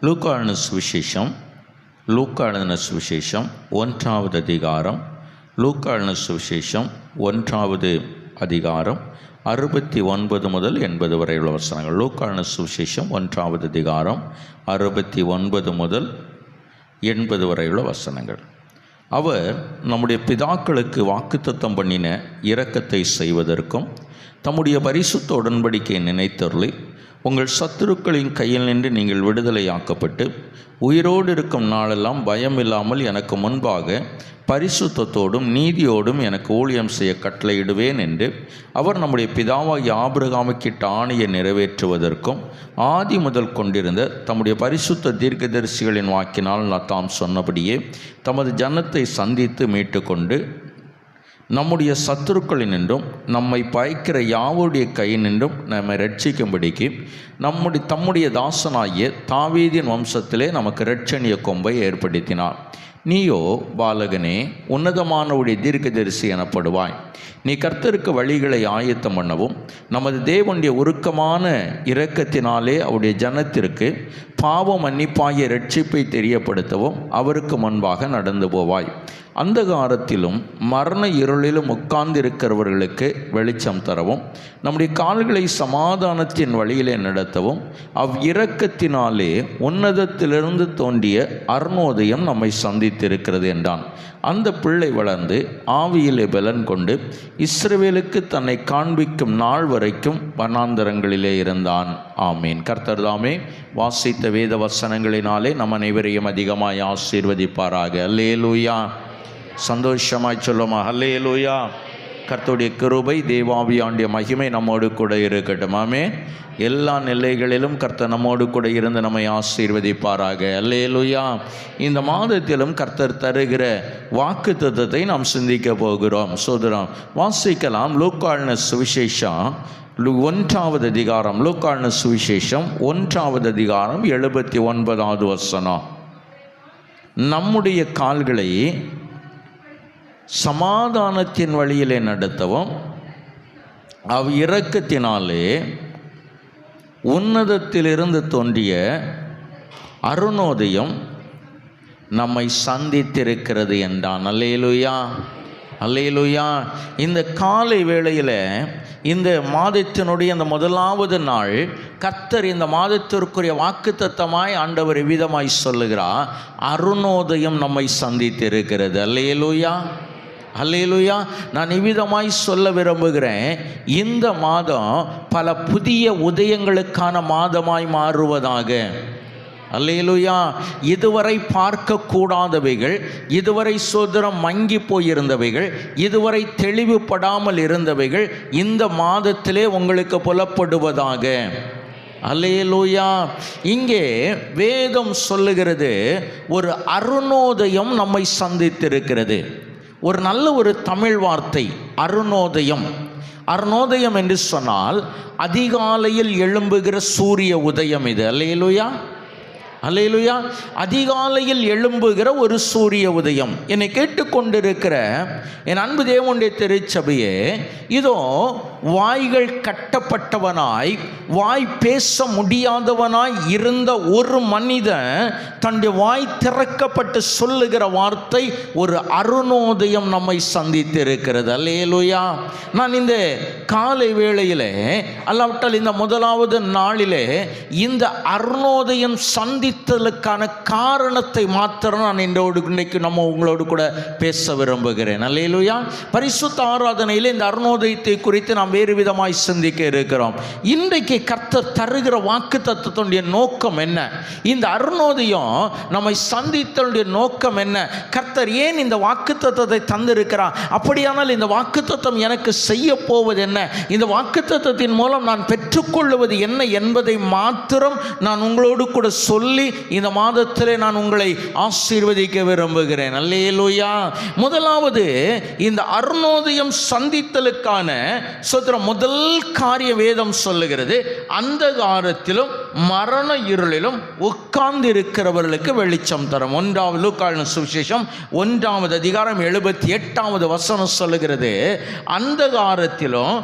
லூக்கா எழுதின சுவிசேஷம் 1வது அதிகாரம். லூக்கா எழுதின சுவிசேஷம் 1வது அதிகாரம் 69 முதல் 80 வரை உள்ள வசனங்கள். லூக்கா எழுதின சுவிசேஷம் 1வது அதிகாரம் 69 முதல் 80 வரை உள்ள வசனங்கள். அவர் நம்முடைய பிதாக்களுக்கு வாக்குத்தத்தம் பண்ணின இரக்கத்தை செய்வதற்கும் தம்முடைய பரிசுத்த உடன்படிக்கையை நினைத்தருளி உங்கள் சத்துருக்களின் கையில் நின்று நீங்கள் விடுதலையாக்கப்பட்டு உயிரோடு இருக்கும் நாளெல்லாம் பயம் இல்லாமல் எனக்கு முன்பாக பரிசுத்தத்தோடும் நீதியோடும் எனக்கு ஊழியம் செய்ய கட்டளையிடுவேன் என்று அவர் நம்முடைய பிதாவாகிய ஆபிரகாமுக்கிட்ட ஆணையை நிறைவேற்றுவதற்கும் ஆதி முதல் கொண்டிருந்த தம்முடைய பரிசுத்த தீர்க்கதரிசிகளின் வாக்கினால் தாம் சொன்னபடியே தமது ஜனத்தை சந்தித்து மீட்டு கொண்டு நம்முடைய சத்துருக்களினின்றும் நம்மை பயக்கிற யாவுடைய கையினின்றும் நம்மை ரட்சிக்கும்படிக்கு தம்முடைய தாசனாகிய தாவீதின் வம்சத்திலே நமக்கு இரட்சணிய கொம்பை ஏற்படுத்தினார். நீயோ பாலகனே உன்னதமானவுடைய தீர்க்கதரிசி எனப்படுவாய். நீ கர்த்தருக்கு வழிகளை ஆயத்தம் பண்ணவும் நமது தேவனுடைய உருக்கமான இரக்கத்தினாலே அவருடைய ஜனத்திற்கு பாவ மன்னிப்பாகிய இரட்சிப்பை தெரியப்படுத்தவும் அவருக்கு முன்பாக நடந்து போவாய். அந்தகாரத்திலும் மரண இருளிலும் உட்கார்ந்திருக்கிறவர்களுக்கு வெளிச்சம் தரவும் நம்முடைய கால்களை சமாதானத்தின் வழியிலே நடத்தவும் இரக்கத்தினாலே உன்னதத்திலிருந்து தோன்றிய அருணோதயம் நம்மை சந்தித்திருக்கிறது என்றான். அந்த பிள்ளை வளர்ந்து ஆவியிலே பலன் கொண்டு இஸ்ரவேலுக்கு தன்னை காண்பிக்கும் நாள் வரைக்கும் வனாந்தரங்களிலே இருந்தான். ஆமீன். கர்த்தர் தாமே வாசித்த வேத வசனங்களினாலே நம் அனைவரையும் அதிகமாய் ஆசீர்வதிப்பாராக. அல்லேலூயா. சந்தோஷமாய் சொல்லுமா அல்லேலூயா. கர்த்தருடைய கிருபை தேவாவியாண்டிய மகிமை நம்மோடு கூட இருக்கட்டும். ஆமென். எல்லா நிலைகளிலும் கர்த்தர் நம்மோடு கூட இருந்து நம்மை ஆசீர்வதிப்பாராக. அல்லேலூயா. இந்த மாதத்திலும் கர்த்தர் தருகிற வாக்குத்தத்தத்தை நாம் சிந்திக்க போகிறோம். சோதரம் வாசிக்கலாம். லூக்கா எழுதின சுவிசேஷம் 1வது அதிகாரம். லூக்கா எழுதின சுவிசேஷம் 1வது அதிகாரம் 79வது வசனம். நம்முடைய கால்களை சமாதானத்தின் வழியிலே நடத்தவும் இரக்கத்தினாலே உன்னதத்திலிருந்து தோன்றிய அருணோதயம் நம்மை சந்தித்திருக்கிறது என்றான். அல்லேலூயா, அல்லேலூயா. இந்த காலை வேளையில் இந்த மாதத்தினுடைய இந்த முதலாவது நாள் கர்த்தர் இந்த மாதத்திற்குரிய வாக்குத்தத்தமாய் ஆண்டவர் விதமாய் சொல்லுகிறார், அருணோதயம் நம்மை சந்தித்திருக்கிறது. அல்லேலூயா, அல்லேலூயா. நான் இவ்விதமாய் சொல்ல விரும்புகிறேன், இந்த மாதம் பல புதிய உதயங்களுக்கான மாதமாய் மாறுவதாக. அல்லேலூயா. இதுவரை பார்க்கக்கூடாதவைகள், இதுவரை சோதரம் மங்கி போயிருந்தவைகள், இதுவரை தெளிவுபடாமல் இருந்தவைகள் இந்த மாதத்திலே உங்களுக்கு புலப்படுவதாக. அல்லேலூயா. இங்கே வேதம் சொல்லுகிறது, ஒரு அருணோதயம் நம்மை சந்தித்திருக்கிறது. ஒரு நல்ல ஒரு தமிழ் வார்த்தை அருணோதயம். அருணோதயம் என்று சொன்னால் அதிகாலையில் எழும்புகிற சூரிய உதயம் இது. அல்லேலூயா, அல்லேலூயா. அதிகாலையில் எழும்புகிற ஒரு சூரிய உதயம். என்னை கேட்டுக்கொண்டிருக்கிற என் அன்பு தேவனுடைய திருச்சபையே, இதோ வாய்கள் கட்டப்பட்டவனாய் வாய் பேச முடியாதவனாய் இருந்த ஒரு மனிதன் தன்னுடைய வாய் திறக்கப்பட்டு சொல்லுகிற வார்த்தை, ஒரு அருணோதயம் நம்மை சந்தித்திருக்கிறது. அல்லேலூயா. நான் இந்த காலை வேளையிலே அல்லாவிட்டால் இந்த முதலாவது நாளிலே இந்த அருணோதயம் சந்தித்தலுக்கான காரணத்தை மாத்திரம் நான் இன்னைக்கு உங்களோடு கூட பேச விரும்புகிறேன். அல்லேலூயா. பரிசுத்த ஆராதனையில் இந்த அருணோதயத்தை குறித்து நாம் வேறு விதமாய் சிந்திக்க இருக்கிறோம். இன்றைக்கு கர்த்தர் தருகிற வாக்குத்தத்தத்தினுடைய நோக்கம் என்ன? இந்த அருணோதயம் நம்மை சந்தித்தலுடைய நோக்கம் என்ன? கர்த்தர் ஏன் இந்த வாக்குத்தத்தத்தை தந்திருக்கிறார்? அப்படியானால் இந்த வாக்குத்தத்தம் எனக்கு செய்ய போவது என்ன? இந்த வாக்குத்தத்தத்தின் மூலம் நான் பெற்றுக்கொள்வது என்ன என்பதை மாத்திரம் நான் உங்களோடு கூட சொல்லி இந்த மாதத்திலே நான் உங்களை ஆசீர்வதிக்க விரும்புகிறேன். அல்லேலூயா. முதலாவது, இந்த அருணோதயம் சந்தித்தலுக்கான முதல் காரிய வேதம் சொல்லுகிறது, அந்த காலத்திலும் மரண இருளிலும் உட்கார்ந்து இருக்கிறவர்களுக்கு வெளிச்சம் தரும். 1வது லூக்கா எழுதின சுவிசேஷம் 1வது அதிகாரம் 78வது வசனம் சொல்லுகிறது, அந்த காலத்திலும்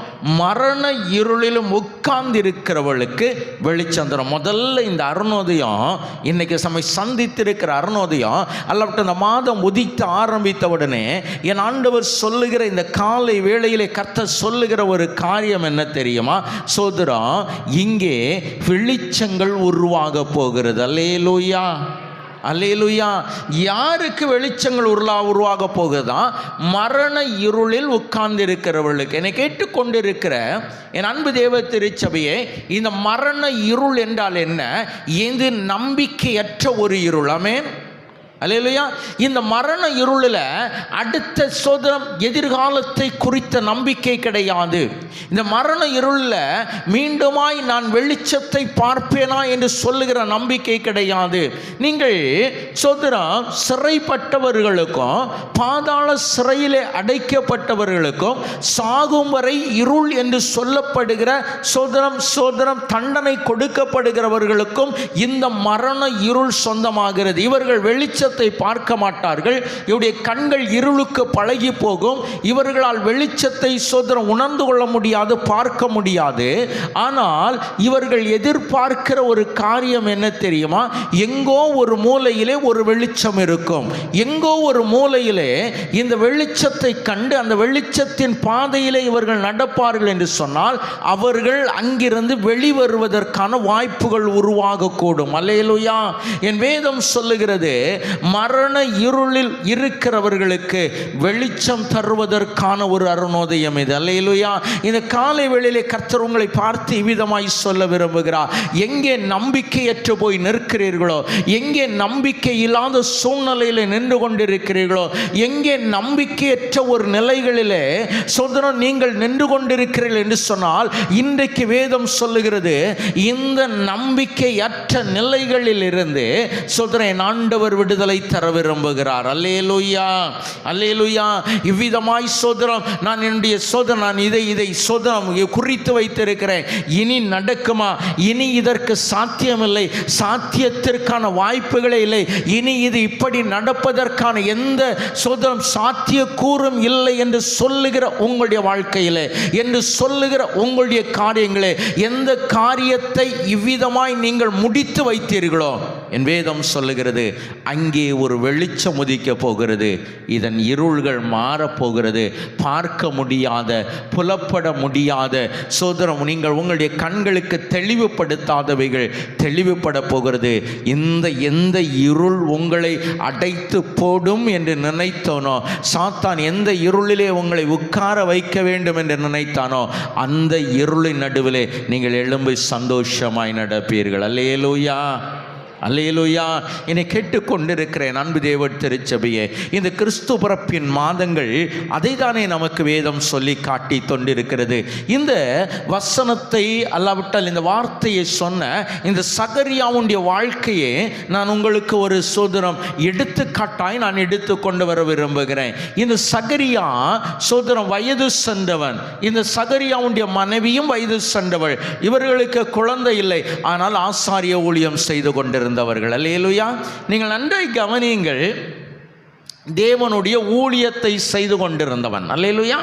மரண இருளிலும் உட்கார்ந்து இருக்கிறவர்களுக்கு வெளிச்சம் தரும். முதல்ல இந்த அருணோதயம் இன்னைக்கு நம்மை சந்தித்திருக்கிற அருணோதயம் அல்லப்பட்ட இந்த மாதம் உதித்து ஆரம்பித்த உடனே என் ஆண்டவர் சொல்லுகிற இந்த காலை வேளையிலே கர்த்தர் சொல்லுகிற ஒரு காரியம் என்ன தெரியுமா? சோதரம், இங்கே வெளிச்சங்கள் உருவாக போகிறது. அல்லேலூயா, அல்லேலூயா. யாருக்கு வெளிச்சங்கள் உருவாக போகுதா? மரண இருளில் உட்கார்ந்து இருக்கிறவர்களுக்கு. என்னை கேட்டுக்கொண்டிருக்கிற என் அன்பு தேவ திருச்சபையே, இந்த மரண இருள் என்றால் என்ன? இது நம்பிக்கையற்ற ஒரு இருள். ஆமென், அல்லேலூயா. இந்த மரண இருளில் அடுத்த சோதனம் எதிர்காலத்தை குறித்த நம்பிக்கை கிடையாது. இந்த மரண இருளில் மீண்டுமாய் நான் வெளிச்சத்தை பார்ப்பேனா என்று சொல்லுகிற நம்பிக்கை கிடையாது. நீங்கள் சோதனம் சிறைப்பட்டவர்களுக்கும் பாதாள சிறையிலே அடைக்கப்பட்டவர்களுக்கும் சாகும் வரை இருள் என்று சொல்லப்படுகிற சோதனம் தண்டனை கொடுக்கப்படுகிறவர்களுக்கும் இந்த மரண இருள் சொந்தமாகிறது. இவர்கள் வெளிச்ச பார்க்க மாட்டார்கள். இவருடைய கண்கள் இருளுக்கு பழகி போகும். இவர்களால் வெளிச்சத்தை சோதரம் உணர்ந்து கொள்ள முடியாது, பார்க்க முடியாது. ஆனால் இவர்கள் எதிர்பார்க்கிற ஒரு காரியம் என்ன தெரியுமா? எங்கோ ஒரு மூலையிலே ஒரு வெளிச்சம் இருக்கும். எங்கோ ஒரு மூலையிலே இந்த வெளிச்சத்தை கண்டு அந்த வெளிச்சத்தின் பாதையிலே இவர்கள் நடப்பார்கள் என்று சொன்னால் அவர்கள் அங்கிருந்து வெளிவருவதற்கான வாய்ப்புகள் உருவாகக்கூடும். அல்லேலூயா. என் வேதம் சொல்லுகிறது, மரண இருளில் இருக்கிறவர்களுக்கு வெளிச்சம் தருவதற்கான ஒரு அருணோதயம் இது. அல்லேலூயா. இந்த காலை வேளையிலே கர்த்தர் உங்களை பார்த்து இவ்விதமாய் சொல்ல விரும்புகிறார். எங்கே நம்பிக்கையற்று போய் நிற்கிறீர்களோ, எங்கே நம்பிக்கை இல்லாத சூழ்நிலையில் நின்று கொண்டிருக்கிறீர்களோ, எங்கே நம்பிக்கையற்ற ஒரு நிலைகளிலே சோதரம் நீங்கள் நின்று கொண்டிருக்கிறீர்கள் என்று சொன்னால், இன்றைக்கு வேதம் சொல்லுகிறது, இந்த நம்பிக்கையற்ற நிலைகளில் இருந்து சோதரன் ஆண்டவர் விடுதலை தர விரும்புகிறார். அல்லேலூயா, அல்லேலூயா. இவ்விதமாய் சோதரம், நான் என்னுடைய சோதரம், நான் இதை சோதரம் குறித்து வைத்திருக்கிறேன். இனி நடக்குமா? இனி இதற்கு சாத்தியமில்லை, சாத்தியத்திற்கான வாய்ப்புகளே இல்லை. இனி இது இப்படி நடப்பதற்கான எந்த சோதரம் சாத்தியக்கூறும் இல்லை என்று சொல்லுகிற உங்களுடைய வாழ்க்கையிலே, என்று சொல்லுகிற உங்களுடைய காரியங்களே, எந்த காரியத்தை இவ்விதமாய் நீங்கள் முடித்து வைத்தீர்களோ, என் வேதம் சொல்லுகிறது, அங்கே ஒரு வெளிச்சம் உதிக்க போகிறது. இதன் இருள்கள் மாறப்போகிறது. பார்க்க முடியாத, புலப்பட முடியாத சோதரம், நீங்கள் உங்களுடைய கண்களுக்கு தெளிவுபடுத்தாதவைகள் தெளிவுபட போகிறது. எந்த இருள் உங்களை அடைத்து போடும் என்று நினைத்தோனோ, சாத்தான் எந்த இருளிலே உங்களை உட்கார வைக்க வேண்டும் என்று நினைத்தானோ, அந்த இருளின் நடுவிலே நீங்கள் எழும்பி சந்தோஷமாய் நடப்பீர்கள். அல்லேலூயா, அல்லேலூயா. என்னை கேட்டுக்கொண்டிருக்கிறேன் அன்பு தேவ திருச்சபையே, இந்த கிறிஸ்து பிறப்பின் மாதங்கள் அதை தானே நமக்கு வேதம் சொல்லி காட்டி கொண்டிருக்கிறது. இந்த வசனத்தை அல்லாவிட்டால் இந்த வார்த்தையை சொன்ன இந்த சகரியாவுடைய வாழ்க்கையை நான் உங்களுக்கு ஒரு சோதரம் எடுத்துக்காட்டாய் நான் எடுத்து கொண்டு வர விரும்புகிறேன். இந்த சகரியா சோதரம் வயது சென்றவன். இந்த சகரியாவுடைய மனைவியும் வயது சென்றவள். இவர்களுக்கு குழந்தை இல்லை, ஆனால் ஆசாரிய ஊழியம் செய்து கொண்டிருந்தார். அல்லேலூயா. நீங்கள் நன்றாய் கவனியுங்கள், தேவனுடைய ஊழியத்தை செய்து கொண்டிருந்தவன். அல்லேலூயா.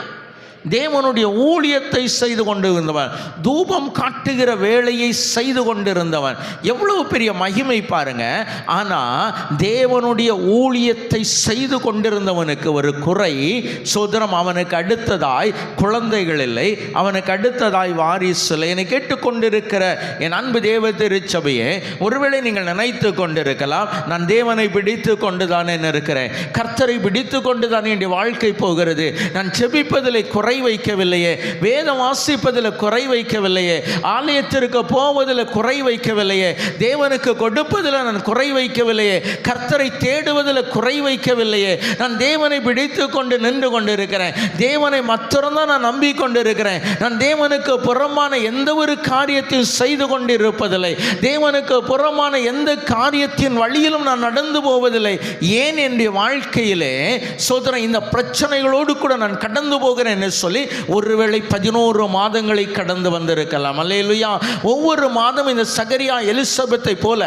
தேவனுடைய ஊழியத்தை செய்து கொண்டிருந்தவன், தூபம் காட்டுகிற வேலையை செய்து கொண்டிருந்தவன். எவ்வளவு பெரிய மகிமை பாருங்க. ஆனால் தேவனுடைய ஊழியத்தை செய்து கொண்டிருந்தவனுக்கு ஒரு குறை சோதரம், அவனுக்கு அடுத்ததாய் குழந்தைகள் இல்லை, அவனுக்கு அடுத்ததாய் வாரிசு இல்லை. என்னை கேட்டுக்கொண்டிருக்கிற என் அன்பு தேவ திருச்சபையே, ஒருவேளை நீங்கள் நினைத்து கொண்டிருக்கலாம், நான் தேவனை பிடித்து கொண்டுதானே இருக்கிறேன், கர்த்தரை பிடித்து கொண்டுதானே என்னுடைய வாழ்க்கை போகிறது, நான் செபிப்பதில் குறை வைக்கவில்லையே, வேதம் வாசிப்பதில் குறை வைக்கவில்லையே, ஆலயத்திற்கு போவதில் குறை வைக்கவில்லையே, தேவனுக்கு கொடுப்பதில் நான் குறை வைக்கவில்லையே, கர்த்தரை தேடுவதில் குறை வைக்கவில்லையே, நான் தேவனை பிடித்து கொண்டு நின்று கொண்டிருக்கிறேன், தேவனை மாத்திரம்தான் நான் நம்பிக்கொண்டிருக்கிறேன், நான் தேவனுக்கு புறமான எந்த ஒரு காரியத்தையும் செய்து கொண்டிருப்பதில்லை, தேவனுக்கு புறமான எந்த காரியத்தின் வழியிலும் நான் நடந்து போவதில்லை. ஏன் என்னுடைய வாழ்க்கையிலே சோதனை இந்த பிரச்சனைகளோடு கூட நான் கடந்து போகிறேன் என்று சொல்லி ஒருவேளை 11 மாதங்களை கடந்து வந்திருக்கலாம். அல்லேலூயா. ஒவ்வொரு மாதம் இந்த சகரியா எலிசபெத்தை போல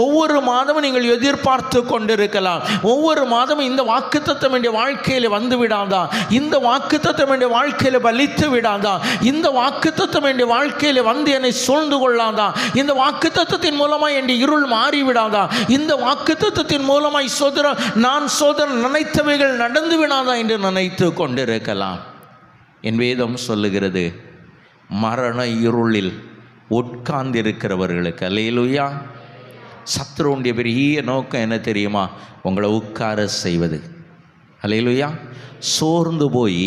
ஒவ்வொரு மாதமும் நீங்கள் எதிர்பார்த்து கொண்டிருக்கலாம். ஒவ்வொரு மாதமும் இந்த வாக்குத்தத்தம் என்ற வாழ்க்கையில் வந்து விடாதா, இந்த வாக்குத்தத்தம் என்ற வாழ்க்கையில் பலித்து விடாதா, இந்த வாக்குத்தத்தம் என்ற வாழ்க்கையில் வந்து என்னை சூழ்ந்து கொள்ளாதா, இந்த வாக்குத்தத்தத்தின் மூலமாய் என் இருள் மாறிவிடாதா, இந்த வாக்குத்தத்தத்தின் மூலமாய் நான் நினைத்தவைகள் நடந்து விடாதா என்று நினைத்து கொண்டிருக்கலாம். என் வேதம் சொல்லுகிறது, மரண இருளில் உட்கார்ந்திருக்கிறவர்களுக்கு, அல்லேலூயா, சத்துருவுடைய பெரிய நோக்கம் என்ன தெரியுமா? உங்களை உட்கார செய்வது. அல்லேலூயா. சோர்ந்து போய்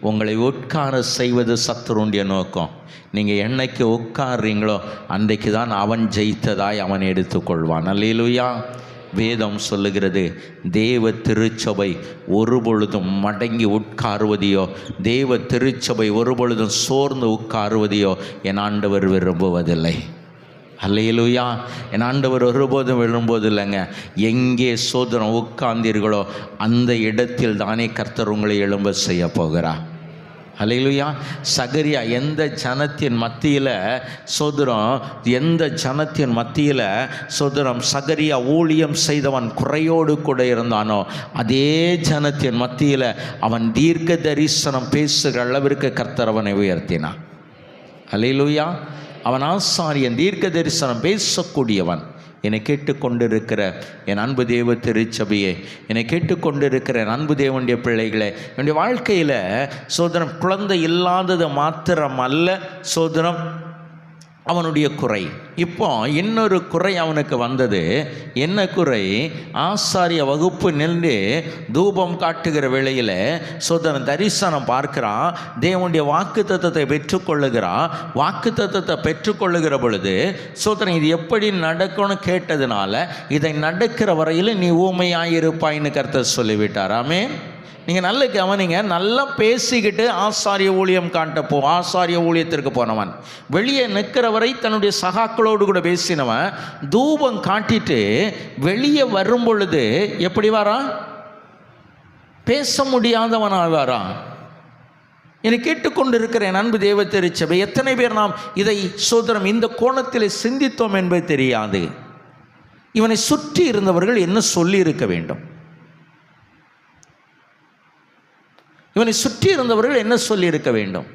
உங்களை உட்கார செய்வது சத்துருவுடைய நோக்கம். நீங்கள் என்னைக்கு உட்கார்றீங்களோ அன்றைக்கு தான் அவன் ஜெயித்ததாய் அவன் எடுத்துக்கொள்வான். அல்லேலூயா. வேதம் சொல்லுகிறது, தேவ திருச்சபை ஒருபொழுதும் மடங்கி உட்காருவதையோ, தேவ திருச்சபை ஒருபொழுதும் சோர்ந்து உட்காருவதையோ என் ஆண்டவர் விரும்புவதில்லை. அல்லேலூயா. என் ஆண்டவர் ஒருபோதும் விரும்புவதில்லைங்க. எங்கே சோதரம் உட்கார்ந்தீர்களோ அந்த இடத்தில் தானே கர்த்தர் உங்களை எழும்ப செய்ய போகிறார். அல்லேலூயா. சகரியா எந்த ஜனத்தின் மத்தியில் சோதரம் சகரியா ஊழியம் செய்தவன் குறையோடு கூட இருந்தானோ அதே ஜனத்தின் மத்தியில் அவன் தீர்க்க தரிசனம் பேசுகிற அளவிற்கு கர்த்தர் அவனை உயர்த்தினான். அல்லேலூயா. அவன் ஆசாரியன், தீர்க்க தரிசனம் பேசக்கூடியவன். என்னை கேட்டுக்கொண்டிருக்கிற என் அன்பு தேவ திருச்சபையே, என்னை கேட்டுக்கொண்டிருக்கிற என் அன்பு தேவனுடைய பிள்ளைகளே, என்னுடைய வாழ்க்கையில் சோதரம் குழந்தை இல்லாதது மாத்திரம் அல்ல சோதரம் அவனுடைய குறை. இப்போ இன்னொரு குறை அவனுக்கு வந்தது. என்ன குறை? ஆசாரிய வகுப்பு நின்று தூபம் காட்டுகிற வேளையில் சோதரன் தரிசனம் பார்க்கிறான், தேவனுடைய வாக்கு தத்தத்தை பெற்றுக்கொள்ளுகிறான். வாக்கு தத்தத்தை பெற்றுக்கொள்ளுகிற பொழுது சோதரன் இது எப்படி நடக்கும்னு கேட்டதுனால, இதை நடக்கிற வரையில் நீ ஊமையாயிருப்பாயின்னு கர்த்தர் சொல்லிவிட்டார். ஆமென். நீங்கள் நல்ல கவனிங்க. நல்லா பேசிக்கிட்டு ஆசாரிய ஊழியம் ஆசாரிய ஊழியத்திற்கு போனவன், வெளியே நிற்கிற வரை தன்னுடைய சகாக்களோடு கூட பேசினவன், தூபம் காட்டிட்டு வெளியே வரும் பொழுது எப்படி வாரான்? பேச முடியாதவனாக வாரான். என்னை கேட்டுக்கொண்டிருக்கிற என் அன்பு தேவ திருச்சபை, எத்தனை பேர் நாம் இதை சோதரம் இந்த கோணத்தில் சிந்தித்தோம் என்பது தெரியாது. இவனை சுற்றி இருந்தவர்கள் என்ன சொல்லி இருக்க வேண்டும்? இவனை சுற்றி இருந்தவர்கள் என்ன சொல்லி இருக்க வேண்டும்?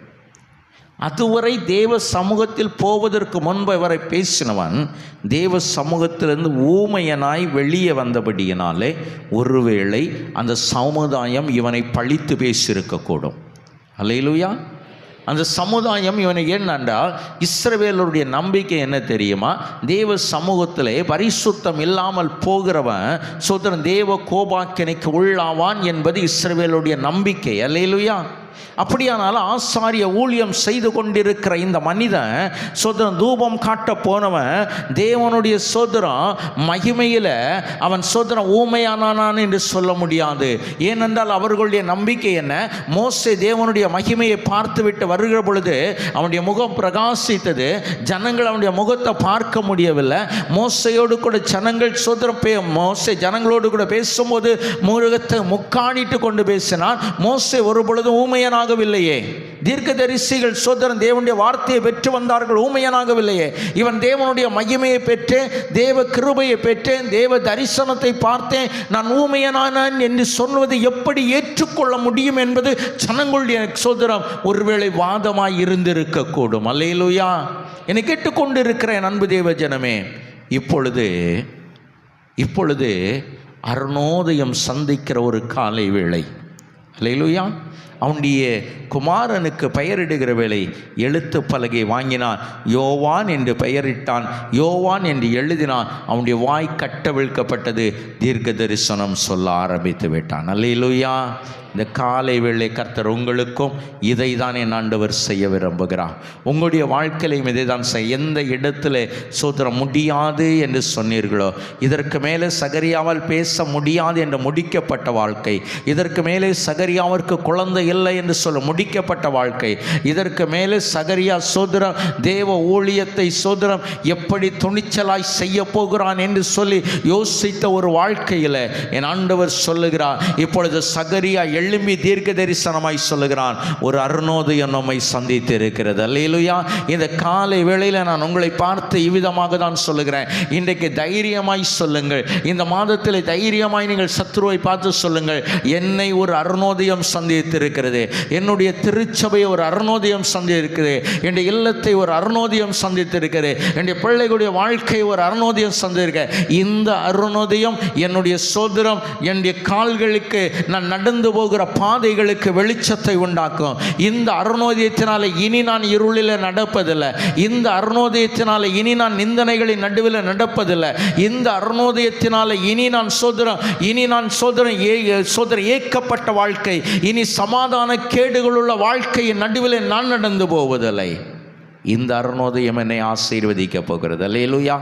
அதுவரை தேவ சமூகத்தில் போவதற்கு முன்பு இவரை பேசினவன் தேவ சமூகத்திலிருந்து ஊமையனாய் வெளியே வந்தபடியினாலே ஒருவேளை அந்த சமுதாயம் இவனை பழித்து பேசியிருக்கக்கூடும். அல்லேலூயா. அந்த சமுதாயம் இவனை ஏனென்றால் இஸ்ரவேலருடைய நம்பிக்கை என்ன தெரியுமா? தேவ சமூகத்திலே பரிசுத்தம் இல்லாமல் போகிறவன் சோதரன் தேவ கோபாக்கினைக்கு உள்ளாவான் என்பது இஸ்ரவேலுடைய நம்பிக்கை. அல்லேலூயா. அப்படியானால் ஆசாரிய ஊழியம் செய்து கொண்டிருக்கிற இந்த மனிதன் சோதரன் தூபம் காட்ட போனவன் தேவனுடைய சோதரம் மகிமையில் அவன் சோதரம் ஊமையானான் என்று சொல்ல முடியாது. ஏனென்றால் அவர்களுடைய நம்பிக்கை என்ன? மோசே தேவனுடைய மகிமையை பார்த்து விட்டு வருகிற பொழுது அவனுடைய முகம் பிரகாசித்தது. ஜனங்கள் அவனுடைய முகத்தை பார்க்க முடியவில்லை. மோசையோடு கூட ஜனங்கள் சோதரம் மோசே ஜனங்களோடு கூட பேசும்போது முகத்தை முக்காணிட்டு கொண்டு பேசினான். மோசே ஒரு பொழுதும் ஊமையான ஊமையனாகவில்லையே. தீர்க்கதரிசிகள் சோதரன் தேவனுடைய வார்த்தையை பெற்று வந்தார்கள், ஊமையனாகவில்லையே. இவன் தேவனுடைய மகிமையை பெற்றேன், தேவ கிருபையை பெற்றேன், தேவ தரிசனத்தை பார்த்தேன், நான் ஊமையனானேன் என்று சொல்வது எப்படி ஏற்றுக்கொள்ள முடியும் என்பது ஜனங்களுடைய சோதரம் ஒருவேளை வாதமாய் இருந்திருக்க கூடும். அல்லேலூயா. என்னை கேட்டுக்கொண்டிருக்கிற என் அன்பு தேவ ஜனமே, இப்பொழுது அருணோதயம் சந்திக்கிற ஒரு காலை வேளை. அல்லேலூயா. அவனுடைய குமாரனுக்கு பெயரிடுகிற வேளை எழுத்து பலகை வாங்கினான், யோவான் என்று பெயரிட்டான், யோவான் என்று எழுதினான். அவனுடைய வாய் கட்டவிழ்க்கப்பட்டது, தீர்க்க தரிசனம் சொல்ல ஆரம்பித்து விட்டான். அல்லேலூயா. இந்த காலை வேளை கர்த்தர் உங்களுக்கும் இதை தான் என் ஆண்டவர் செய்ய விரும்புகிறார். உங்களுடைய வாழ்க்கையிலையும் இதை தான் செய்ய. எந்த இடத்துல சோதர முடியாது என்று சொன்னீர்களோ, இதற்கு மேலே சகரியாவால் பேச முடியாது என்று முடிக்கப்பட்ட வாழ்க்கை, இதற்கு மேலே சகரியாவிற்கு குழந்தை இல்லை என்று சொல்ல முடிக்கப்பட்ட வாழ்க்கை. இதற்கு மேலே சகரியா சோதரம் தேவ ஊழியத்தை சோதரம் எப்படி துணிச்சலாய் செய்ய போகிறான் என்று சொல்லி யோசித்த ஒரு வாழ்க்கையில் என் ஆண்டவர் சொல்லுகிறார், இப்பொழுது சகரியா எழும்பி தீர்க்க தரிசனமாய் சொல்லுகிறான், ஒரு அருணோதயம் நம்மை சந்தித்து இருக்கிறது. அல்லேலூயா. இந்த காலை வேளையில் நான் உங்களை பார்த்து இவ்விதமாக தான் சொல்லுகிறேன், இன்றைக்கு தைரியமாய் சொல்லுங்கள். இந்த மாதத்தில் தைரியமாய் நீங்கள் சத்துருவை பார்த்து சொல்லுங்கள், என்னை ஒரு அருணோதயம் சந்தித்து இருக்கிறது, என்னுடைய திருச்சபையை ஒரு அருணோதயம் சந்தித்திருக்கிறது, என்னுடைய இல்லத்தை ஒரு அருணோதயம் சந்தித்திருக்கிறது, என்னுடைய பிள்ளைகளுடைய வாழ்க்கை ஒரு அருணோதயம் சந்திருக்க. இந்த அருணோதயம் என்னுடைய சோதரம் என்னுடைய கால்களுக்கு, நான் நடந்து போகிற பாதைகளுக்கு வெளிச்சத்தை உண்டாக்கும். இந்த அருணோதயத்தினால இனி நான் இருளில் நடப்பதில்லை. இந்த அருணோதயத்தினால இனி நான் நிந்தனைகளின் நடுவில் நடப்பதில்லை. இந்த அருணோதயத்தினால இனி நான் சோதரம் ஏக்கப்பட்ட வாழ்க்கை, இனி சமாதான கேடுகளுள்ள வாழ்க்கையின் நடுவில் நான் நடந்து போவதில்லை. இந்த அருணோதயம் என்னை ஆசீர்வதிக்க போகிறது. அல்லேலூயா.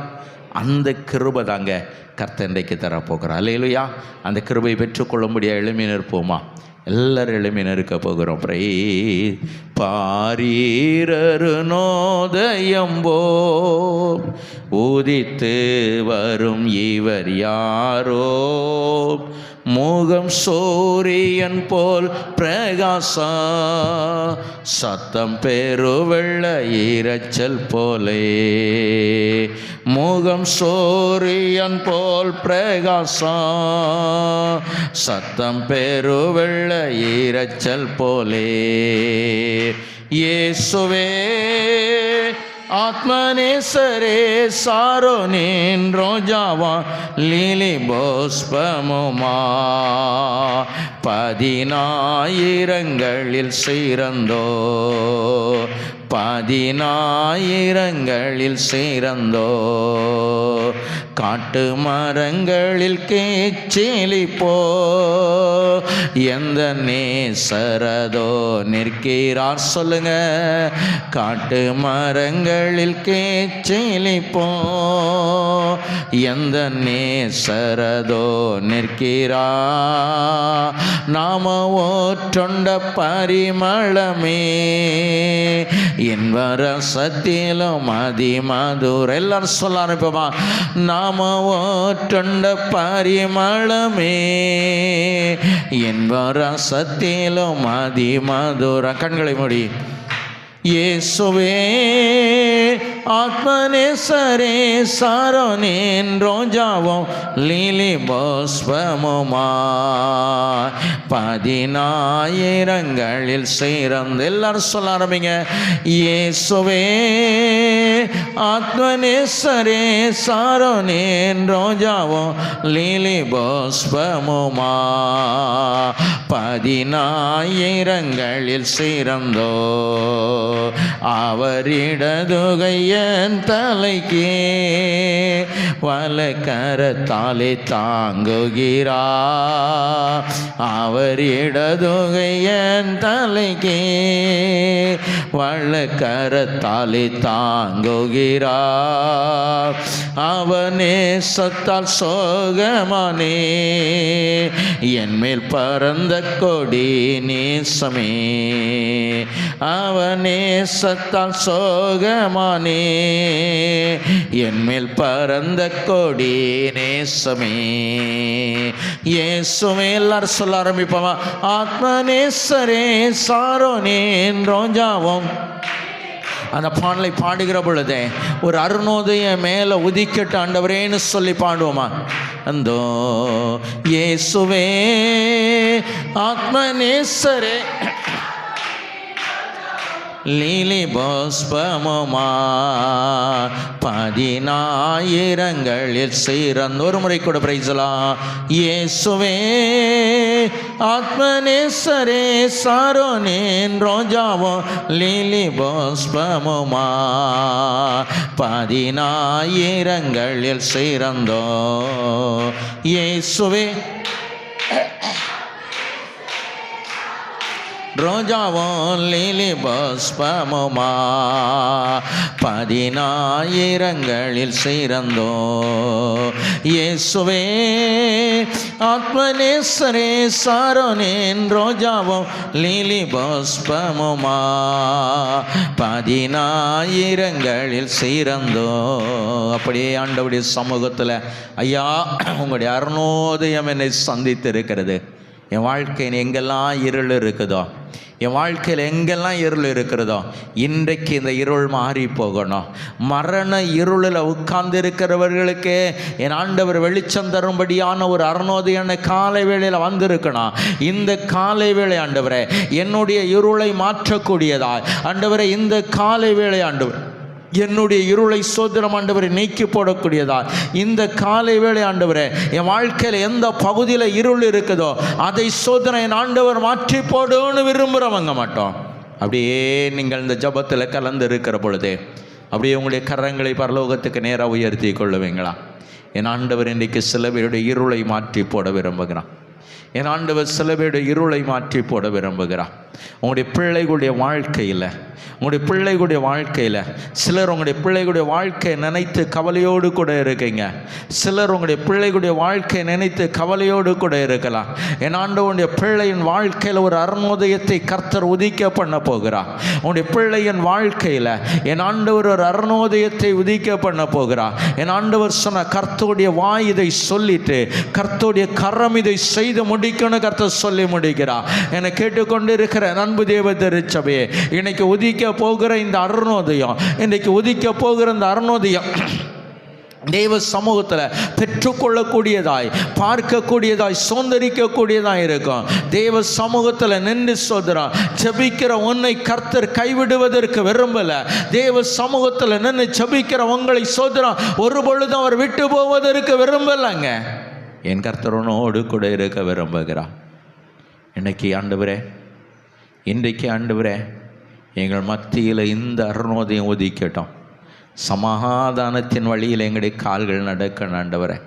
அந்த கிருபை தாங்க கர்த்தர் இன்றைக்கு தரப்போகிறார். அல்லேலூயா. அந்த கிருபை பெற்றுக்கொள்ளும்படியாக எழுமி நிற்போமா? எல்லாரும் எழுமி நிற்க போகிறோம். பாரீரருணோதயம்போ உதித்து வரும் இவர் யாரோ, முகம் சூரியன் போல் பிரகாசா, சத்தம் பெருவெள்ள இரைச்சல் போலே, முகம் சூரியன் போல் பிரகாசா, சத்தம் பெருவெள்ள இரைச்சல் போலே. இயேசுவே ஆத்மநேசரே சாரோனின் ரோஜாவா லீலி போஸ்பமுமா, பதினாயிரங்களில் சிறந்தோ, பதினாயிரங்களில் சிறந்தோ, காட்டு மரங்களில் கேச்சிலிப்போ, எந்த நேசரதோ நிற்கிறார் சொல்லுங்க. காட்டு மரங்களில் கேச்சிலிப்போ, எந்த நேசரதோ நிற்கிறார். நாம ஓற்றொண்ட பரிமளமே என் வரசத்திலும் அதிமதுர. எல்லாரும் சொல்ல ஆரம்பிப்போமா? நாம ஓற்றொண்ட பரிமளமே என் வரசத்திலும் அதிமதுர. கண்களை மூடி. இயேசுவே ஆத்மநேசரே சாரோனின் ரோஜாவும் லீலி போஸ்பமுமா, பதினாயிரங்களில் சிறந்த. எல்லாரும் சொல்ல ஆரம்பிங்க. இயேசுவே ஆத்மநேசரே சாரோனின் ரோஜாவும் லீலி போஸ்பமுமா, பதினாயிரங்களில் சிறந்தோ, அவரிடதுகையன் தலைக்கு வலக்கரத்தாலே தாங்குகிறார். அவரிடதுகையன் தலைக்கு வலக்கரத்தாலே தாங்குகிறார். அவனே சத்தால் சோகமானே என் மேல் பறந்த கொடி நேசமே, அவனே சத்தால் சோகமானே என் மேல் பறந்த கொடி நேசமே. இயேசுவே. எல்லாரும் சொல்ல ஆரம்பிப்போமா? ஆத்மநேசரே சாரோனின் ரோஜாவும். அந்த பாடலை பாடுகிற பொழுதே ஒரு அருணோதய மேலே உதிக்கட்டு ஆண்டவரேன்னு சொல்லி பாடுவோமா? அந்தோ இயேசுவே ஆத்மநேசரே லீலி போஸ்பமுமா, பதினாயிரங்களில் சிறந்த. ஒரு முறை கூட பிரைஸ்லாம். இயேசுவே ஆத்மநேசரே சாரோனின் ரோஜாவோ லீலி போஸ்பமுமா, பதினாயிரங்களில் சிறந்தோ. இயேசுவே ரோஜாவும் லீலி புஷ்பமுமா, 10,000களில் சிறந்தோ. இயேசுவே ஆத்மநேசரே சாரோனேன், ரோஜாவும் லீலி புஷ்பமுமா, 10,000களில் சிறந்தோ. அப்படியே ஆண்டவருடைய சமூகத்தில், ஐயா உங்களுடைய அருணோதயம் என்னை சந்தித்து இருக்கிறது. என் வாழ்க்கையில் எங்கெல்லாம் இருள் இருக்குதோ, என் வாழ்க்கையில் எங்கெல்லாம் இருள் இருக்கிறதோ, இன்றைக்கு இந்த இருள் மாறி போகணும். மரண இருளில் உட்கார்ந்து இருக்கிறவர்களுக்கு என் ஆண்டவர் வெளிச்சம் தரும்படியான ஒரு அருணோதயம் காலை வேளையில் வந்திருக்கணும். இந்த காலை வேளை ஆண்டவரே என்னுடைய இருளை மாற்றக்கூடியதாய் ஆண்டவரே, இந்த காலை வேளை ஆண்டவர் என்னுடைய இருளை சோதரம் ஆண்டவரை நீக்கி போடக்கூடியதா. இந்த காலை வேளை ஆண்டவரே என் வாழ்க்கையில் எந்த பகுதியில் இருள் இருக்குதோ அதை சோதனை என் ஆண்டவர் மாற்றி போடுன்னு விரும்புகிறவங்க மாட்டோம். அப்படியே நீங்கள் இந்த ஜபத்தில் கலந்து இருக்கிற பொழுதே அப்படியே உங்களுடைய கரங்களை பரலோகத்துக்கு நேராக உயர்த்தி கொள்ளுவீங்களா? என் ஆண்டவர் இன்றைக்கு சில பேருடைய இருளை மாற்றி போட விரும்புகிறான். என் ஆண்டவர் சில பேருடைய இருளை மாற்றி போட விரும்புகிறான். உங்களுடைய பிள்ளைகளுடைய வாழ்க்கையில் சிலர் உங்களுடைய பிள்ளைகளுடைய வாழ்க்கையை நினைத்து கவலையோடு கூட இருக்கீங்க. சிலர் உங்களுடைய பிள்ளைகளுடைய வாழ்க்கையை நினைத்து கவலையோடு கூட இருக்கலாம். என் ஆண்டவனுடைய பிள்ளையின் வாழ்க்கையில் ஒரு அருணோதயத்தை கர்த்தர் உதிக்க பண்ண போகிறார். உங்களுடைய பிள்ளையின் வாழ்க்கையில் என் ஆண்டவர் ஒரு அருணோதயத்தை உதிக்க பண்ண போகிறார். என் ஆண்டவர் சொன்ன கர்த்தருடைய வாய் இதை சொல்லிட்டு கர்த்தருடைய கரம் இதை செய்து முடிக்கணும். கர்த்தர் சொல்லி முடிக்கிறார். என்னை கேட்டுக்கொண்டு இருக்கிற அன்பு தேவ திருச்சபையே, இன்னைக்கு உதிக்க போகிற இந்த அருணோதயம், இன்றைக்கு உதிக்க போகிற இந்த அருணோதயம் தேவ சமூகத்தில் பெற்றுக்கொள்ளக்கூடியதாய், பார்க்கக்கூடியதாய், சுதந்திரிக்கக்கூடியதாய் இருக்கும். தேவ சமூகத்தில் நின்று சோதரம் ஜெபிக்கிற உன்னை கர்த்தர் கைவிடுவதற்கு விரும்பல. தேவ சமூகத்தில் நின்று ஜெபிக்கிற உங்களை சோதரம் ஒரு பொழுதும் அவர் விட்டு போவதற்கு விரும்பலைங்க. என் கர்த்தரனோடு கூட இருக்க விரும்புகிறார். இன்னைக்கு ஆண்டவரே, இன்றைக்கு ஆண்டவரே எங்கள் மத்தியில் இந்த அருணோதயம் ஒதுக்கட்டும். சமாதானத்தின் வழியில் எங்களுடைய கால்கள் நடக்க ஆண்டவரே.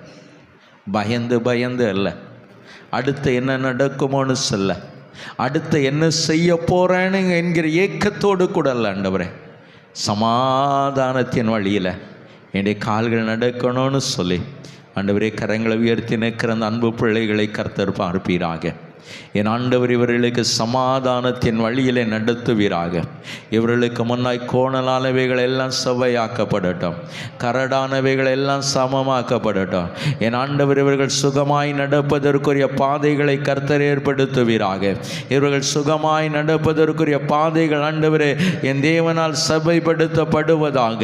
பயந்து அல்ல, அடுத்து என்ன நடக்குமோன்னு சொல்ல, அடுத்து என்ன செய்ய போகிறேன்னு என்கிற ஏக்கத்தோடு கூட அல்ல ஆண்டவரே. சமாதானத்தின் வழியில் என்னுடைய கால்கள் நடக்கணும்னு சொல்லி ஆண்டவரே கரங்களை உயர்த்தி நிற்கிற அந்த அன்பு பிள்ளைகளை கர்த்தர் பார்ப்பீராக. என் ஆண்டவர் இவர்களுக்கு சமாதானத்தின் வழியிலே நடத்துவீராக. இவர்களுக்கு முன்னாய் கோணலானவைகள் எல்லாம் செவ்வையாக்கப்படட்டும், கரடானவைகள் எல்லாம் சமமாக்கப்படட்டும். என் ஆண்டவர் இவர்கள் சுகமாய் நடப்பதற்குரிய பாதைகளை கர்த்தர் ஏற்படுத்துவீராக. இவர்கள் சுகமாய் நடப்பதற்குரிய பாதைகள் ஆண்டவரே என் தேவனால் சபைப்படுத்தப்படுவதாக.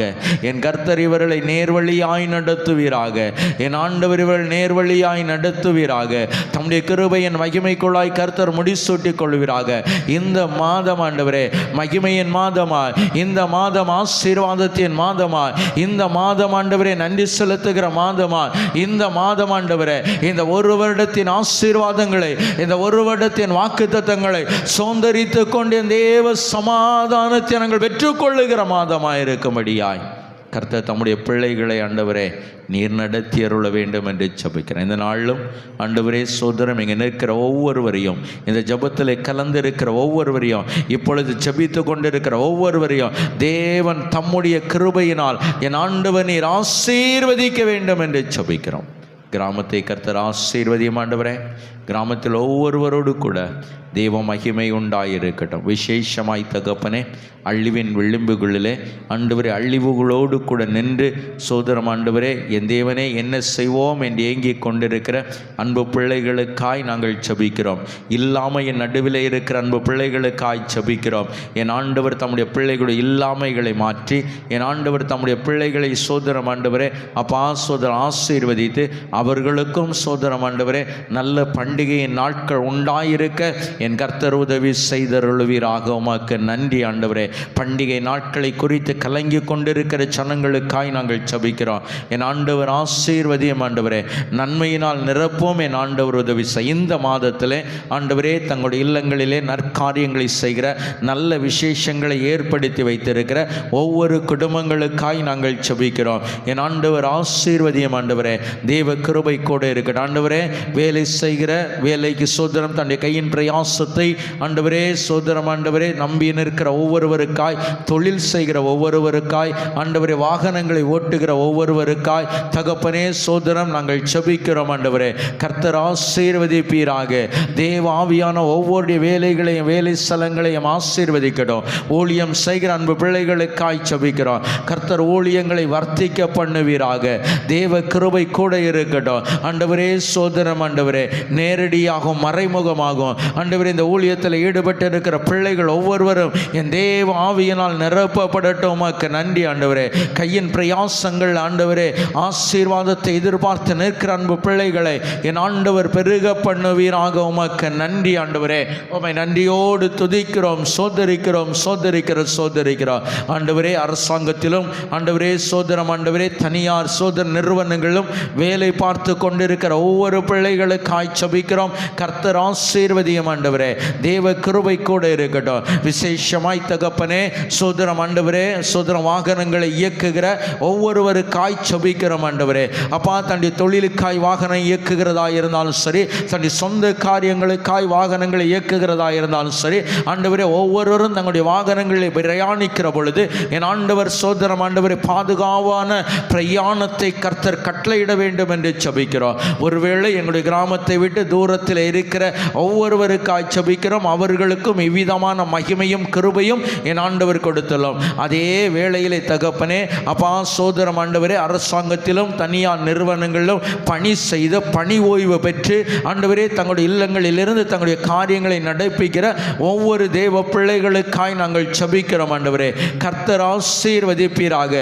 என் கர்த்தர் இவர்களை நேர்வழியாய் நடத்துவீராக. என் ஆண்டவர் இவர்கள் நேர்வழியாய் நடத்துவீராக. தம்முடைய கிருபையின் மகிமைக்குள்ளாய் கர்த்தர் முடிசூட்டிக் கொள்வீராக. இந்த மாதம் ஆண்டவரே மகிமையின் மாதமாய், இந்த மாதம் ஆசீர்வாதத்தின் மாதமாய், இந்த மாதம் ஆண்டவரே நன்றி செலுத்துகிற மாதமாய், இந்த மாதம் ஆண்டவரே இந்த ஒரு வருடத்தின் ஆசீர்வாதங்களை, இந்த ஒரு வருடத்தின் வாக்குத்தத்தங்களை சுதந்தரித்து கொண்டு தேவ சமாதானத்தை நாங்கள் பெற்றுக்கொள்ளுகிற மாதமாய் இருக்கும்படியாய் கர்த்தர் தம்முடைய பிள்ளைகளை ஆண்டவரே நீர் நடத்தி அருள வேண்டும் என்று ஜெபிக்கிறேன். இந்த நாளிலும் ஆண்டவரே சோதரம் இங்கே நிற்கிற ஒவ்வொருவரையும், இந்த ஜெபத்தில் கலந்திருக்கிற ஒவ்வொருவரையும், இப்பொழுது ஜெபித்து கொண்டிருக்கிற ஒவ்வொருவரையும் தேவன் தம்முடைய கிருபையினால் என் ஆண்டவர் நீர் ஆசீர்வதிக்க வேண்டும் என்று ஜெபிக்கிறோம். கிராமத்தை கர்த்தர் ஆசீர்வதியும் ஆண்டவரே. கிராமத்தில் ஒவ்வொருவரோடு கூட தெய்வ மகிமை உண்டாயிருக்கட்டும். விசேஷமாய் தகப்பனே அழிவின் விளிம்புகளிலே ஆண்டவரே அழிவுகளோடு கூட நின்று சோதரம் ஆண்டவரே என் தேவனே என்ன செய்வோம் என்று ஏங்கிக் கொண்டிருக்கிற அன்பு பிள்ளைகளுக்காய் நாங்கள் ஜெபிக்கிறோம். இல்லாமல் என் நடுவில் இருக்கிற அன்பு பிள்ளைகளுக்காய் ஜெபிக்கிறோம். என் ஆண்டவர் தம்முடைய பிள்ளைகளுடைய இல்லாமைகளை மாற்றி என் ஆண்டவர் தம்முடைய பிள்ளைகளை சோதரம் ஆண்டவரே அப்பா சோதரம் ஆசீர்வதித்து அவர்களுக்கும் சோதரம் ஆண்டவரே நல்ல பண்டிகையின் நாட்கள் உண்டாயிருக்க என் கர்த்தர் உதவி செய்தருளுவீராக. உமக்கு நன்றி ஆண்டவரே. பண்டிகை நாட்களை குறித்து கலங்கி கொண்டிருக்கிற ஜனங்களுக்காய் நாங்கள் ஜெபிக்கிறோம். என் ஆண்டவர் ஆசீர்வதியும் ஆண்டவரே, நன்மையினால் நிரப்பும் என் ஆண்டவர் உதவி செய். இந்த மாதத்திலே ஆண்டவரே தங்களுடைய இல்லங்களிலே நற்காரியங்களை செய்கிற நல்ல விசேஷங்களை ஏற்படுத்தி வைத்திருக்கிற ஒவ்வொரு குடும்பங்களுக்காய் நாங்கள் ஜெபிக்கிறோம். என் ஆண்டவர் ஆசீர்வதியும் ஆண்டவரே. தேவ கிருபை கூட இருக்கட்டும். ஆண்டவரே, வேலை செய்கிற வேலைக்கு சோதரம், தன்னுடைய கையின் பிரயாசத்தை ஆண்டவரே சோதரம் ஆண்டவரே நம்பி நிற்கிற ஒவ்வொருவருக்காய், தொழில் செய்கிற ஒவ்வொருவருக்காய், ஆண்டவரே வாகனங்களை ஓட்டுகிற ஒவ்வொருவருக்காய் தகப்பனே சோதரம் நாங்கள் செபிக்கிறோம். ஆண்டவரே, கர்த்தர் ஆசீர்வதிப்பீராக. தேவ ஆவியான ஒவ்வொரு வேலைகளையும் வேலை ஸ்தலங்களையும் ஆசீர்வதிக்கட்டும். ஊழியம் செய்கிற அன்பு பிள்ளைகளுக்காய் செபிக்கிறோம். கர்த்தர் ஊழியங்களை வர்த்திக்க பண்ணுவீராக. தேவ கிருபை கூட இருக்கட்டும். ஆண்டவரே சோதரம் ஆண்டவரே, நேரடியாகவும் மறைமுகமாகும் ஆண்டவரே இந்த ஊழியத்தில் ஈடுபட்டு இருக்கிற பிள்ளைகள் ஒவ்வொருவரும் என் தேவ ஆவியினால் நிரப்பப்படட்டும். உமக்கு நன்றி ஆண்டவரே. கையின் பிரயாசங்கள் ஆண்டவரே ஆசீர்வாதத்தை எதிர்பார்த்து நிற்கிற அன்பு பிள்ளைகளை என் ஆண்டவர் பெருக பண்ணுவீராக. உமக்கு நன்றி ஆண்டவரே. உம்மை நன்றியோடு துதிக்கிறோம், சோதரிக்கிறோம் சோதரிக்கிறோம் ஆண்டவரே. அரசாங்கத்திலும் ஆண்டவரே சோதரம் ஆண்டவரே, தனியார் சோதர நிறுவனங்களும் வேலை பார்த்து கொண்டிருக்கிற ஒவ்வொரு பிள்ளைகளுக்காய் செபிக்கிறோம். கர்த்தர் ஆசீர்வதியும் ஆண்டவரே. தேவ கிருபை கூட இருக்கட்டும். விசேஷமாய் தகப்பனே சோதரம் ஆண்டவரே, சோதரம் வாகனங்களை இயக்குகிற ஒவ்வொருவருக்காய் செபிக்கிறோம் ஆண்டவரே. அப்பா, தன்னுடைய தொழிலுக்காய் வாகனம் இயக்குகிறதா இருந்தாலும் சரி, தன்னுடைய சொந்த காரியங்களுக்காய் வாகனங்களை இயக்குகிறதா இருந்தாலும் சரி, ஆண்டவரே ஒவ்வொருவரும் தங்களுடைய வாகனங்களை பிரயாணிக்கிற பொழுது என் ஆண்டவர் சோதரம் ஆண்டவரை பாதுகாவான பிரயாணத்தை கர்த்தர் கட்டளையிட வேண்டும் என்று செபிக்கிறோம். ஒருவேளை எங்களுடைய கிராமத்தை விட்டு தூரத்தில் இருக்கிற ஒவ்வொருவருக்காய் செபிக்கிறோம். அவர்களுக்கும் இவ்விதமான மகிமையும் கிருபையும் என் ஆண்டவர் கொடுத்துள்ளோம். அதே வேளையிலே தகப்பனே அப்பா சோதரம் ஆண்டவரே, அரசாங்கத்திலும் தனியார் நிறுவனங்களிலும் பணி செய்து பணி ஓய்வு பெற்று ஆண்டவரே தங்களுடைய இல்லங்களிலிருந்து தங்களுடைய காரியங்களை நடப்பிக்கிற ஒவ்வொரு தேவ பிள்ளைகளுக்காய் நாங்கள் செபிக்கிறோம் ஆண்டவரே. கர்த்தர் ஆசீர்வதிப்பீராக.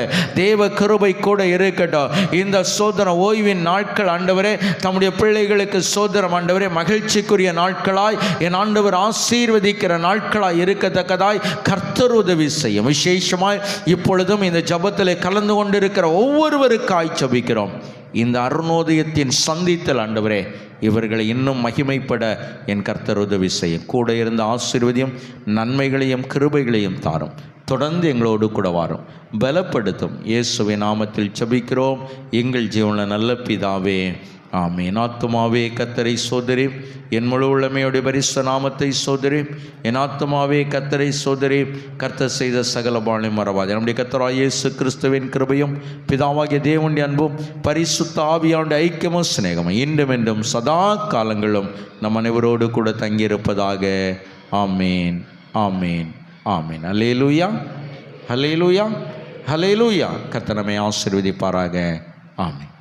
தேவ கிருபை கூட இருக்கட்டும். இந்த சோதர ஓய்வின் நாட்கள் ஆண்டவரே தம்முடைய பிள்ளைகளுக்கு சோதரம் ஆண்டவரே மகிழ்ச்சிக்குரிய நாட்களாய் என் ஆண்டவர் ஆசீர்வதிக்கிற நாட்களாய் இருக்கத்தக்கதாய் கர்த்தர் உதவி செய்யும். விசேஷமாய் இப்பொழுதும் இந்த ஜபத்திலே கலந்து கொண்டிருக்கிற ஒவ்வொருவருக்காய் செபிக்கிறோம். இந்த அருணோதயத்தின் சந்தித்தல் ஆண்டவரே இவர்களை இன்னும் மகிமைப்பட என் கர்த்தர் உதவி செய்யும். கூட இருந்த ஆசீர்வதியும் நன்மைகளையும் கிருபைகளையும் தாரும். தொடர்ந்து எங்களோடு கூட வாரும், பலப்படுத்தும். இயேசுவின் நாமத்தில் செபிக்கிறோம் எங்கள் ஜீவன நல்ல பிதாவே, ஆமென். ஆத்துமாவே கர்த்தரை சோதரி, என் முழு உள்ளமையுடைய பரிசுத்த நாமத்தை சோதரி. என் ஆத்துமாவே கர்த்தரை சோதரி, கர்த்தர் செய்த சகல பாவங்களையும் மறவாதே. நம்முடைய கர்த்தராகிய இயேசு கிறிஸ்துவின் கிருபையும் பிதாவாகிய தேவனுடைய அன்பும் பரிசுத்த ஆவியானுடைய ஐக்கியமும் சிநேகமும் இன்றும் என்றும் சதா காலங்களும் நம் அனைவரோடு கூட தங்கியிருப்பதாக. ஆமேன், ஆமேன், ஆமேன். அல்லேலூயா, அல்லேலூயா, அல்லேலூயா. கர்த்தர் நம்மை ஆசீர்வதிப்பாராக. ஆமேன்.